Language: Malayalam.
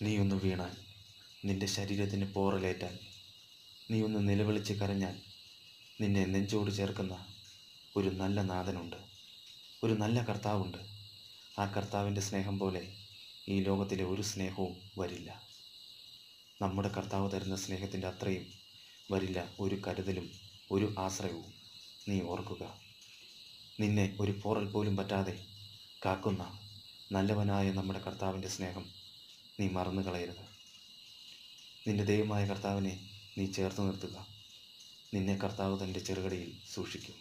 നീ ഒന്ന് വീണാൽ, നിന്റെ ശരീരത്തിന് പോറലേറ്റാൽ, നീ ഒന്ന് നിലവിളിച്ച് കരഞ്ഞാൽ നിന്നെ നെഞ്ചോട് ചേർക്കുന്ന ഒരു നല്ല നാഥനുണ്ട്, ഒരു നല്ല കർത്താവുണ്ട്. ആ കർത്താവിൻ്റെ സ്നേഹം പോലെ ഈ ലോകത്തിലെ ഒരു സ്നേഹവും വരില്ല. നമ്മുടെ കർത്താവ് തരുന്ന സ്നേഹത്തിൻ്റെ അത്രയും വരില്ല ഒരു കരുതലും ഒരു ആശ്രയവും. നീ ഓർക്കുക, നിന്നെ ഒരു പോറൽ പോലും പറ്റാതെ കാക്കുന്ന നല്ലവനായ നമ്മുടെ കർത്താവിൻ്റെ സ്നേഹം നീ മറന്നു കളയരുത്. നിന്റെ ദൈവമായ കർത്താവിനെ നീ ചേർത്ത് നിർത്തുക. നിന്നെ കർത്താവ് തൻ്റെ ചെറുകടയിൽ സൂക്ഷിക്കും.